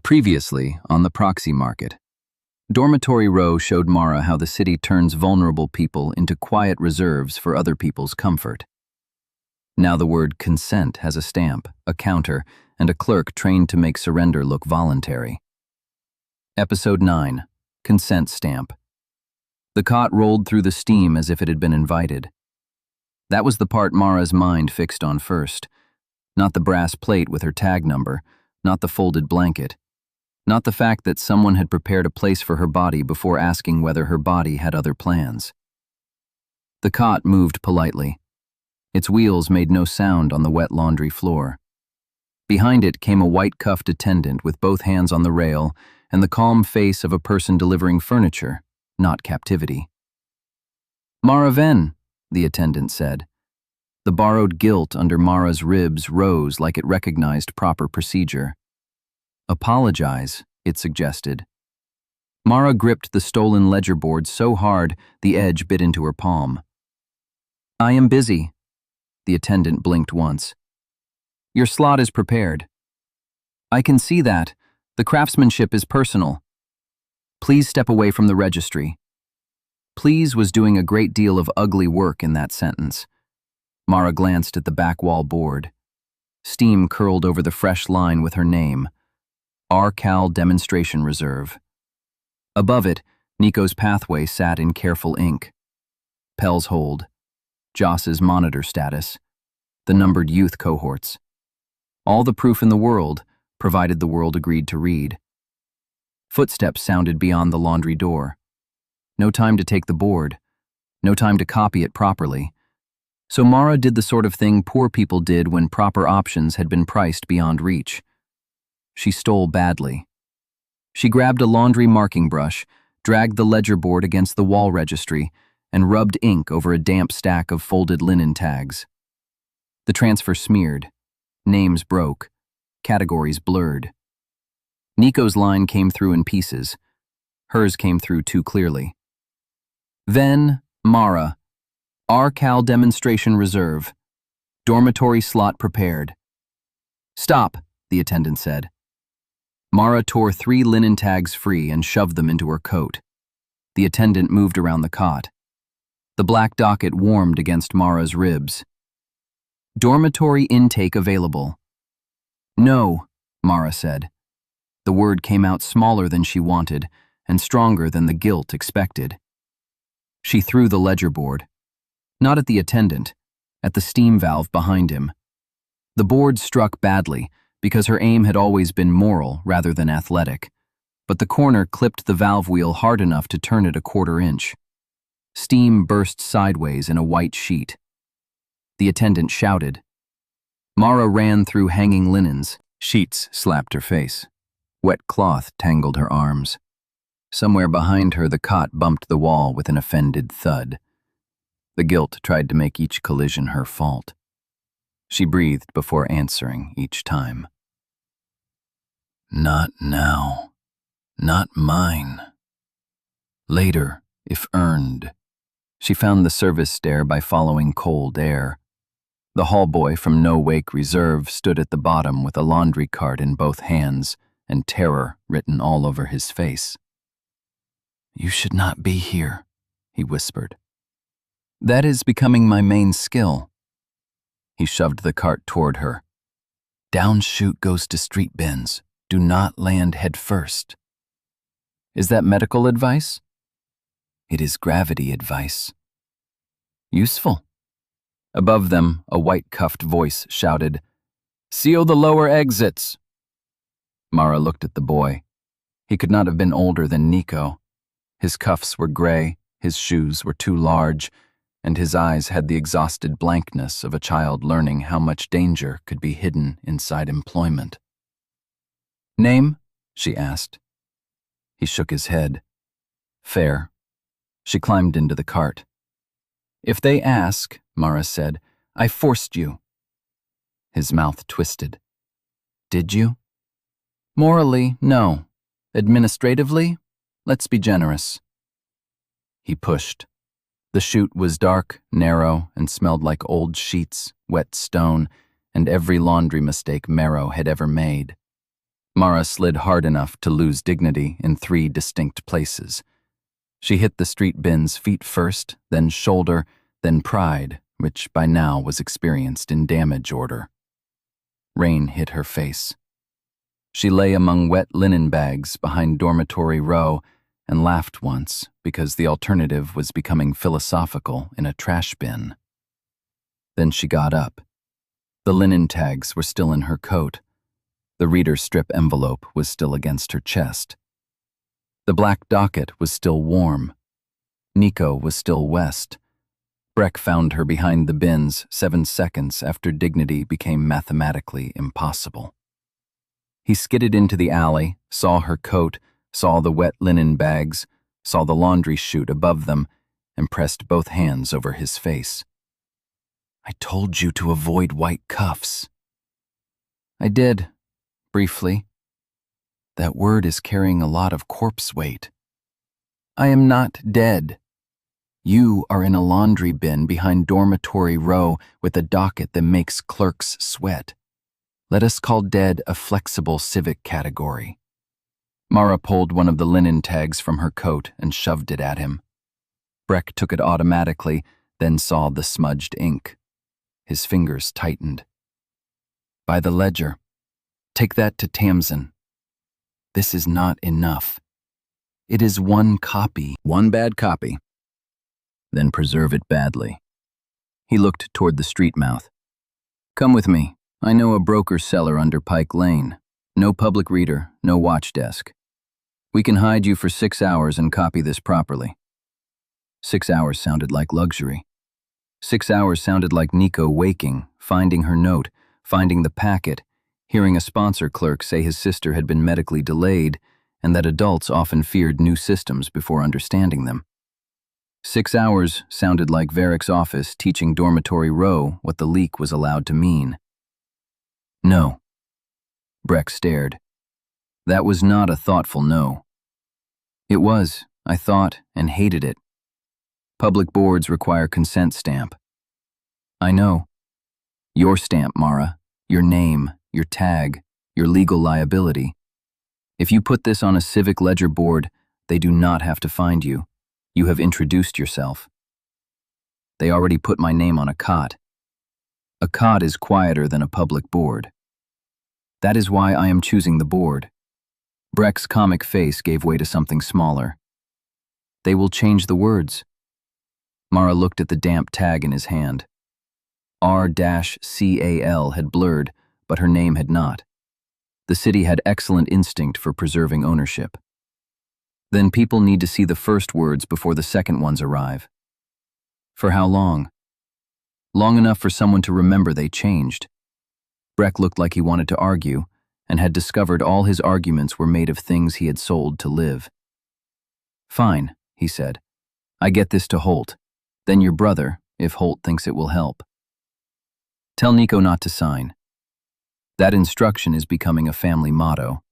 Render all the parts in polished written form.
Previously on the Proxy market. Dormitory Row showed Mara how the city turns vulnerable people into quiet reserves for other people's comfort. Now the word consent has a stamp, a counter, and a clerk trained to make surrender look voluntary. Episode 9. Consent Stamp. The cot rolled through the steam as if it had been invited. That was the part Mara's mind fixed on first. Not the brass plate with her tag number, not the folded blanket, not the fact that someone had prepared a place for her body before asking whether her body had other plans. The cot moved politely. Its wheels made no sound on the wet laundry floor. Behind it came a white-cuffed attendant with both hands on the rail and the calm face of a person delivering furniture, not captivity. "Mara Venn," the attendant said. The borrowed gilt under Mara's ribs rose like it recognized proper procedure. "Apologize," it suggested. Mara gripped the stolen ledger board so hard the edge bit into her palm. "I am busy," the attendant blinked once. "Your slot is prepared." "I can see that. The craftsmanship is personal. Please step away from the registry." Please was doing a great deal of ugly work in that sentence. Mara glanced at the back wall board. Steam curled over the fresh line with her name, RCal Demonstration Reserve. Above it, Nico's pathway sat in careful ink. Pell's hold, Joss's monitor status, the numbered youth cohorts. All the proof in the world, provided the world agreed to read. Footsteps sounded beyond the laundry door. No time to take the board. No time to copy it properly. So Mara did the sort of thing poor people did when proper options had been priced beyond reach. She stole badly. She grabbed a laundry marking brush, dragged the ledger board against the wall registry, and rubbed ink over a damp stack of folded linen tags. The transfer smeared. Names broke. Categories blurred. Nico's line came through in pieces. Hers came through too clearly. Venn, Mara. RCal Demonstration Reserve. Dormitory slot prepared. "Stop," the attendant said. Mara tore 3 linen tags free and shoved them into her coat. The attendant moved around the cot. The black docket warmed against Mara's ribs. "Dormitory intake available." "No," Mara said. The word came out smaller than she wanted and stronger than the guilt expected. She threw the ledger board. Not at the attendant, at the steam valve behind him. The board struck badly because her aim had always been moral rather than athletic, but the corner clipped the valve wheel hard enough to turn it a 1/4 inch. Steam burst sideways in a white sheet. The attendant shouted. Mara ran through hanging linens. Sheets slapped her face. Wet cloth tangled her arms. Somewhere behind her the cot bumped the wall with an offended thud. The guilt tried to make each collision her fault. She breathed before answering each time. "Not now. Not mine. Later, if earned." She found the service stair by following cold air. The hallboy from No Wake Reserve stood at the bottom with a laundry cart in both hands and terror written all over his face. "You should not be here," he whispered. "That is becoming my main skill." He shoved the cart toward her. "Down chute goes to street bins. Do not land head first." "Is that medical advice?" "It is gravity advice." "Useful." Above them, a white-cuffed voice shouted, "Seal the lower exits." Mara looked at the boy. He could not have been older than Nico. His cuffs were gray, his shoes were too large, and his eyes had the exhausted blankness of a child learning how much danger could be hidden inside employment. "Name?" she asked. He shook his head. "Fair." She climbed into the cart. "If they ask," Mara said, "I forced you." His mouth twisted. "Did you?" "Morally, no. Administratively, let's be generous." He pushed. The chute was dark, narrow, and smelled like old sheets, wet stone, and every laundry mistake Marrow had ever made. Mara slid hard enough to lose dignity in 3 distinct places. She hit the street bins feet first, then shoulder, then pride, which by now was experienced in damage order. Rain hit her face. She lay among wet linen bags behind Dormitory Row and laughed once because the alternative was becoming philosophical in a trash bin. Then she got up. The linen tags were still in her coat. The reader's strip envelope was still against her chest. The black docket was still warm. Nico was still west. Breck found her behind the bins 7 seconds after dignity became mathematically impossible. He skidded into the alley, saw her coat, saw the wet linen bags, saw the laundry chute above them, and pressed both hands over his face. "I told you to avoid white cuffs." "I did, briefly. That word is carrying a lot of corpse weight. I am not dead. You are in a laundry bin behind Dormitory Row with a docket that makes clerks sweat. Let us call dead a flexible civic category." Mara pulled one of the linen tags from her coat and shoved it at him. Breck took it automatically, then saw the smudged ink. His fingers tightened. "By the ledger. Take that to Tamsin. This is not enough. It is 1 copy. 1 bad copy. Then preserve it badly." He looked toward the street mouth. "Come with me. I know a broker cellar under Pike Lane. No public reader, no watch desk. We can hide you for 6 hours and copy this properly." 6 hours sounded like luxury. 6 hours sounded like Nico waking, finding her note, finding the packet, hearing a sponsor clerk say his sister had been medically delayed and that adults often feared new systems before understanding them. 6 hours sounded like Varric's office teaching Dormitory Row what the leak was allowed to mean. "No." Breck stared. That was not a thoughtful no. "It was, I thought, and hated it. Public boards require consent stamp." "I know. Your stamp, Mara. Your name, your tag, your legal liability. If you put this on a Civic Ledger board, they do not have to find you. You have introduced yourself. They already put my name on a cot. A cot is quieter than a public board. That is why I am choosing the board." Breck's comic face gave way to something smaller. "They will change the words." Mara looked at the damp tag in his hand. R-CAL had blurred, but her name had not. The city had excellent instinct for preserving ownership. Then people need to see the first words before the second ones arrive. For how long? Long enough for someone to remember they changed. Breck looked like he wanted to argue, and had discovered all his arguments were made of things he had sold to live. "Fine," he said. "I get this to Holt. Then your brother, if Holt thinks it will help. Tell Nico not to sign. That instruction is becoming a family motto."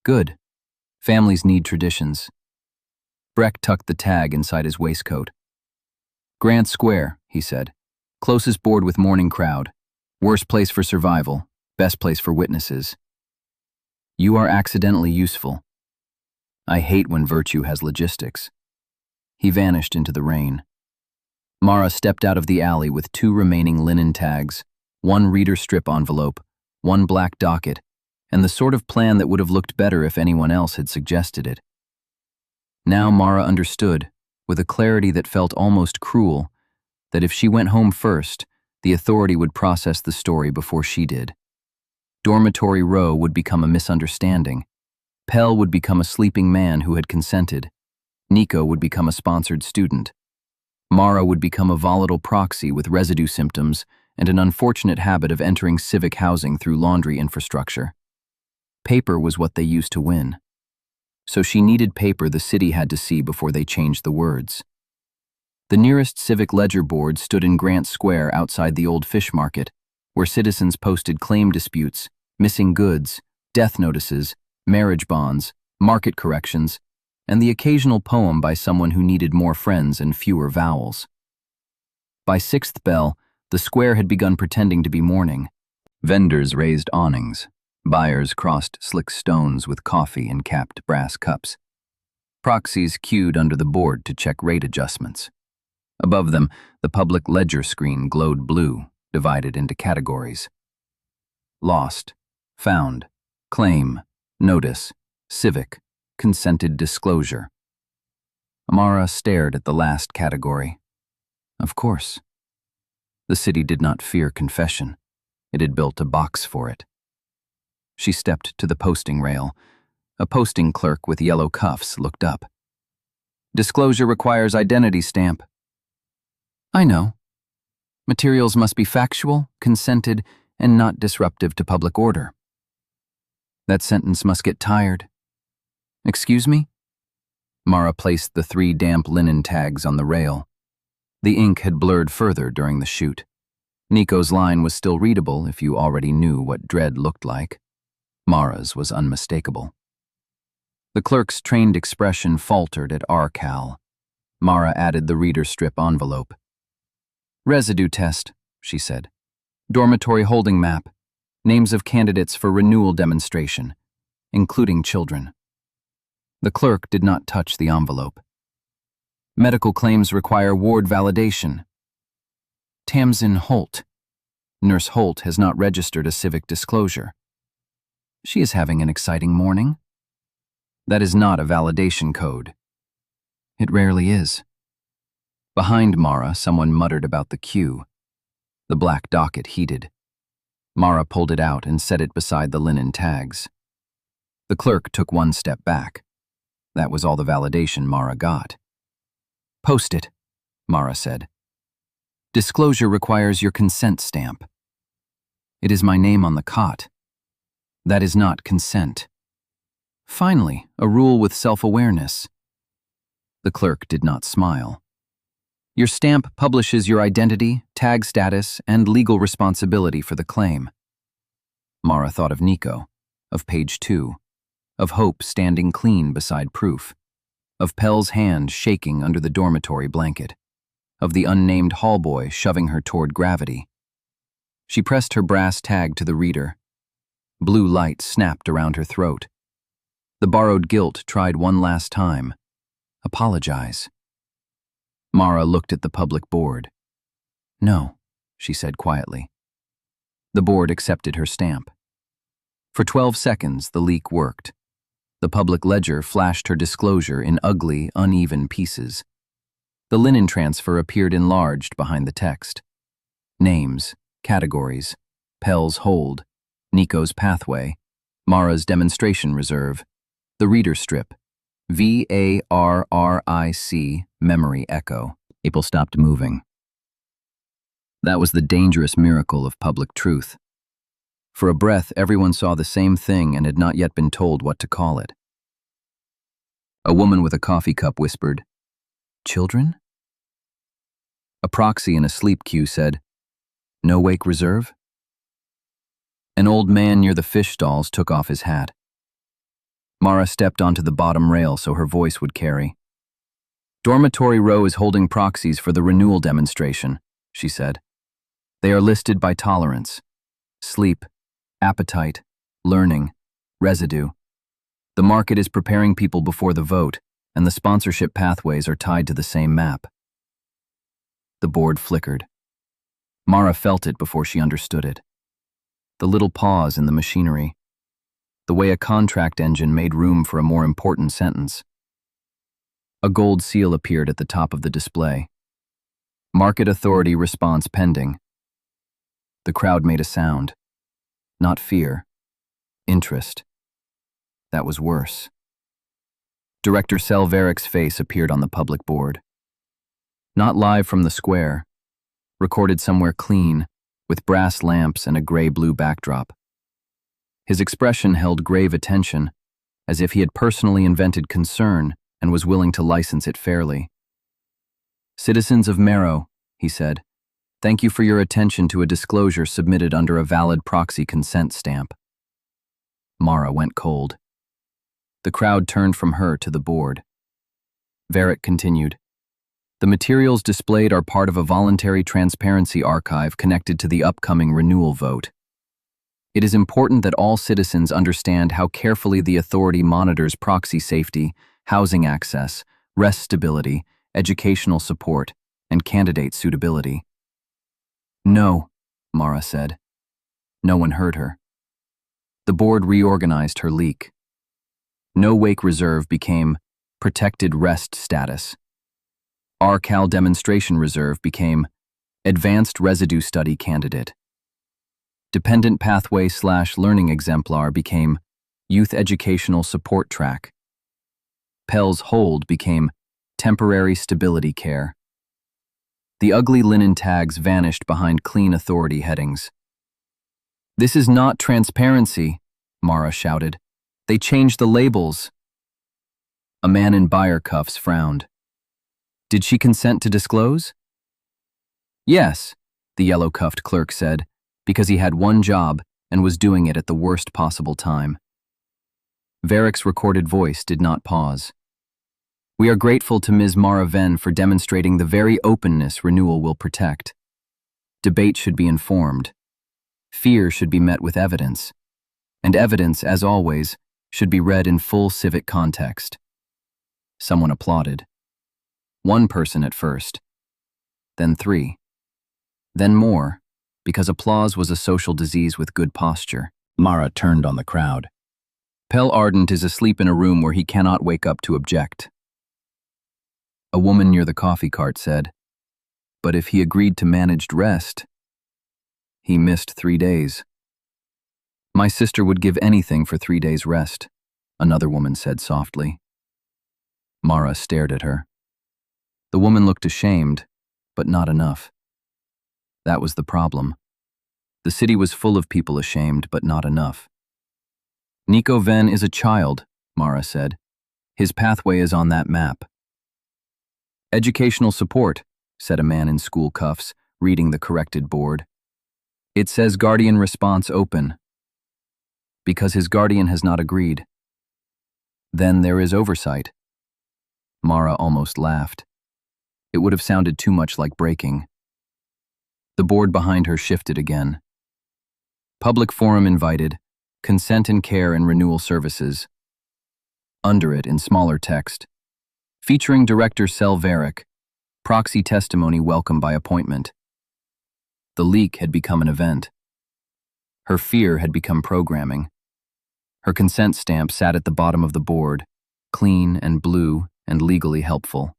"Good. Families need traditions." Breck tucked the tag inside his waistcoat. "Grant Square," he said. "Closest board with morning crowd. Worst place for survival, best place for witnesses. You are accidentally useful. I hate when virtue has logistics." He vanished into the rain. Mara stepped out of the alley with 2 remaining linen tags, 1 reader strip envelope, 1 black docket, and the sort of plan that would have looked better if anyone else had suggested it. Now Mara understood, with a clarity that felt almost cruel, that if she went home first, the authority would process the story before she did. Dormitory Row would become a misunderstanding. Pell would become a sleeping man who had consented. Nico would become a sponsored student. Mara would become a volatile proxy with residue symptoms and an unfortunate habit of entering civic housing through laundry infrastructure. Paper was what they used to win. So she needed paper the city had to see before they changed the words. The nearest Civic Ledger board stood in Grant Square outside the old fish market, where citizens posted claim disputes, missing goods, death notices, marriage bonds, market corrections, and the occasional poem by someone who needed more friends and fewer vowels. By 6th bell, the square had begun pretending to be mourning. Vendors raised awnings. Buyers crossed slick stones with coffee in capped brass cups. Proxies queued under the board to check rate adjustments. Above them, the public ledger screen glowed blue, divided into categories. Lost, found, claim, notice, civic, consented disclosure. Mara stared at the last category. Of course. The city did not fear confession. It had built a box for it. She stepped to the posting rail. A posting clerk with yellow cuffs looked up. Disclosure requires identity stamp. I know. Materials must be factual, consented, and not disruptive to public order. That sentence must get tired. Excuse me? Mara placed the 3 damp linen tags on the rail. The ink had blurred further during the shoot. Nico's line was still readable if you already knew what dread looked like. Mara's was unmistakable. The clerk's trained expression faltered at RCal. Mara added the reader strip envelope. Residue test, she said. Dormitory holding map. Names of candidates for renewal demonstration, including children. The clerk did not touch the envelope. Medical claims require ward validation. Tamsin Holt. Nurse Holt has not registered a civic disclosure. She is having an exciting morning. That is not a validation code. It rarely is. Behind Mara, someone muttered about the queue. The black docket heated. Mara pulled it out and set it beside the linen tags. The clerk took 1 step back. That was all the validation Mara got. Post it, Mara said. Disclosure requires your consent stamp. It is my name on the cot. That is not consent. Finally, a rule with self-awareness. The clerk did not smile. Your stamp publishes your identity, tag status, and legal responsibility for the claim. Mara thought of Nico, of page 2, of Hope standing clean beside proof, of Pell's hand shaking under the dormitory blanket, of the unnamed hallboy shoving her toward gravity. She pressed her brass tag to the reader. Blue light snapped around her throat. The borrowed guilt tried one last time. Apologize. Mara looked at the public board. No, she said quietly. The board accepted her stamp. For 12 seconds, the leak worked. The public ledger flashed her disclosure in ugly, uneven pieces. The linen transfer appeared enlarged behind the text. Names, categories, Pell's hold, Nico's pathway, Mara's demonstration reserve, the reader strip, VARRIC, memory echo. People stopped moving. That was the dangerous miracle of public truth. For a breath, everyone saw the same thing and had not yet been told what to call it. A woman with a coffee cup whispered, "Children?" A proxy in a sleep queue said, "No wake reserve?" An old man near the fish stalls took off his hat. Mara stepped onto the bottom rail so her voice would carry. Dormitory Row is holding proxies for the renewal demonstration, she said. They are listed by tolerance: sleep, appetite, learning, residue. The market is preparing people before the vote, and the sponsorship pathways are tied to the same map. The board flickered. Mara felt it before she understood it. The little pause in the machinery. The way a contract engine made room for a more important sentence. A gold seal appeared at the top of the display. Market Authority response pending. The crowd made a sound. Not fear. Interest. That was worse. Director Varric's face appeared on the public board. Not live from the square. Recorded somewhere clean, with brass lamps and a gray-blue backdrop. His expression held grave attention, as if he had personally invented concern and was willing to license it fairly. "Citizens of Marrow," he said, "thank you for your attention to a disclosure submitted under a valid proxy consent stamp." Mara went cold. The crowd turned from her to the board. Varric continued, "The materials displayed are part of a voluntary transparency archive connected to the upcoming renewal vote. It is important that all citizens understand how carefully the authority monitors proxy safety, housing access, rest stability, educational support, and candidate suitability. No, Mara said. No one heard her. The board reorganized her leak. No wake reserve became protected rest status. RCal demonstration reserve became advanced residue study candidate. Dependent pathway/learning exemplar became youth educational support track. Pell's hold became temporary stability care. The ugly linen tags vanished behind clean authority headings. "This is not transparency," Mara shouted. "They changed the labels." A man in buyer cuffs frowned. "Did she consent to disclose?" "Yes," the yellow-cuffed clerk said, because he had one job and was doing it at the worst possible time. Varric's recorded voice did not pause. "We are grateful to Ms. Mara Venn for demonstrating the very openness Renewal will protect. Debate should be informed. Fear should be met with evidence. And evidence, as always, should be read in full civic context." Someone applauded. One person at first. Then 3. Then more, because applause was a social disease with good posture. Mara turned on the crowd. "Pell Ardent is asleep in a room where he cannot wake up to object." A woman near the coffee cart said, "But if he agreed to managed rest, he missed 3 days." "My sister would give anything for 3 days' rest," another woman said softly. Mara stared at her. The woman looked ashamed, but not enough. That was the problem. The city was full of people ashamed, but not enough. "Nico Venn is a child," Mara said. "His pathway is on that map." "Educational support," said a man in school cuffs, reading the corrected board. "It says guardian response open." "Because his guardian has not agreed." "Then there is oversight." Mara almost laughed. It would have sounded too much like breaking. The board behind her shifted again. "Public forum invited. Consent and care and renewal services." Under it, in smaller text, "Featuring Director Varric. Proxy testimony welcome by appointment." The leak had become an event. Her fear had become programming. Her consent stamp sat at the bottom of the board, clean and blue and legally helpful.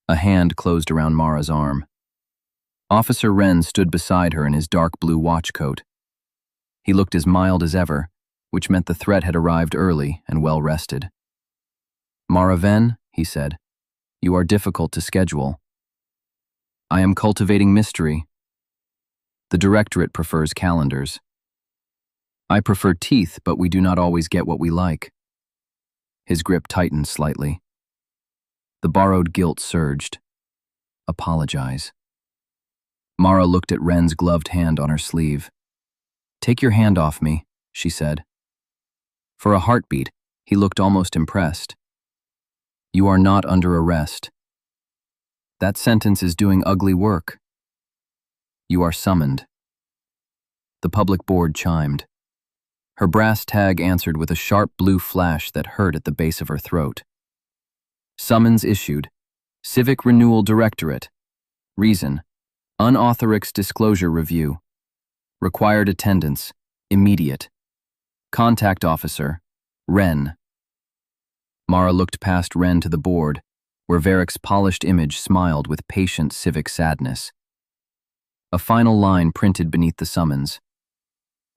A hand closed around Mara's arm. Officer Wren stood beside her in his dark blue watch coat. He looked as mild as ever, which meant the threat had arrived early and well rested. "Mara Venn," he said, "you are difficult to schedule. I am cultivating mystery. The directorate prefers calendars. I prefer teeth, but we do not always get what we like." His grip tightened slightly. The borrowed guilt surged. "Apologize." Mara looked at Wren's gloved hand on her sleeve. "Take your hand off me," she said. For a heartbeat, he looked almost impressed. "You are not under arrest. That sentence is doing ugly work. You are summoned." The public board chimed. Her brass tag answered with a sharp blue flash that hurt at the base of her throat. "Summons issued. Civic Renewal Directorate. Reason: unauthorized disclosure review. Required attendance: immediate. Contact officer: Wren." Mara looked past Wren to the board, where Varric's polished image smiled with patient civic sadness. A final line printed beneath the summons: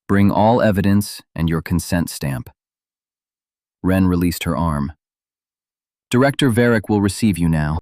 "Bring all evidence and your consent stamp." Wren released her arm. "Director Varric will receive you now."